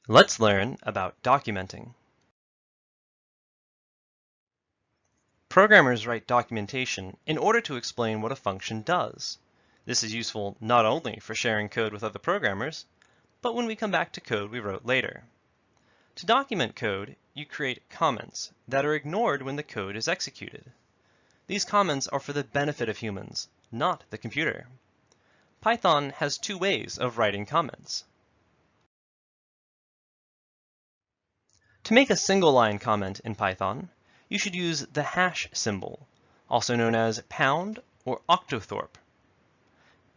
Let's learn about documenting. Programmers write documentation in order to explain what a function does. This is useful not only for sharing code with other programmers, but when we come back to code we wrote later. To document code, you create comments that are ignored when the code is executed. These comments are for the benefit of humans, not the computer. Python has two ways of writing comments. To make a single-line comment in Python, you should use the hash symbol, also known as pound or octothorpe.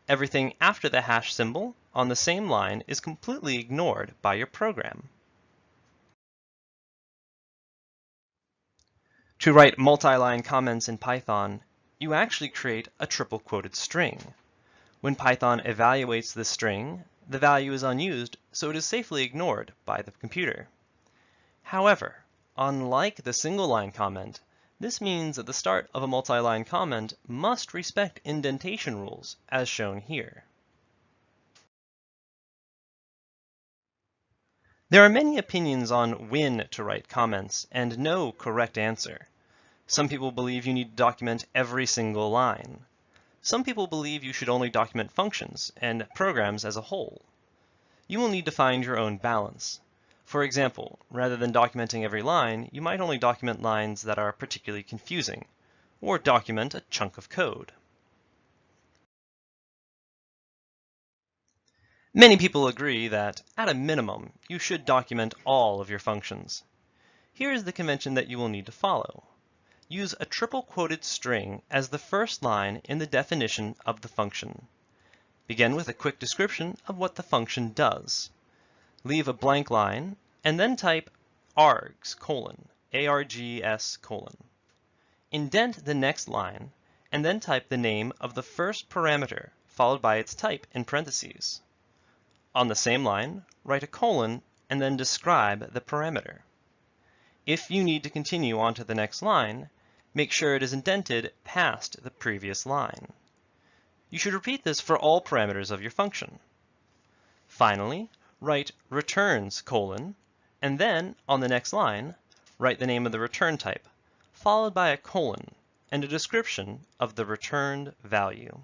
Everything after the hash symbol on the same line is completely ignored by your program. To write multi-line comments in Python, you actually create a triple quoted string. When Python evaluates this string, the value is unused, so it is safely ignored by the computer. However, unlike the single-line comment, this means that the start of a multi-line comment must respect indentation rules, as shown here. There are many opinions on when to write comments, and no correct answer. Some people believe you need to document every single line. Some people believe you should only document functions and programs as a whole. You will need to find your own balance. For example, rather than documenting every line, you might only document lines that are particularly confusing, or document a chunk of code. Many people agree that, at a minimum, you should document all of your functions. Here is the convention that you will need to follow. Use a triple quoted string as the first line in the definition of the function. Begin with a quick description of what the function does. Leave a blank line, and then type args, A-R-G-S, Indent the next line, and then type the name of the first parameter followed by its type in parentheses. On the same line, write a colon and then describe the parameter. If you need to continue on to the next line, make sure it is indented past the previous line. You should repeat this for all parameters of your function. Finally, write returns colon, and then, on the next line, write the name of the return type, followed by a colon and a description of the returned value.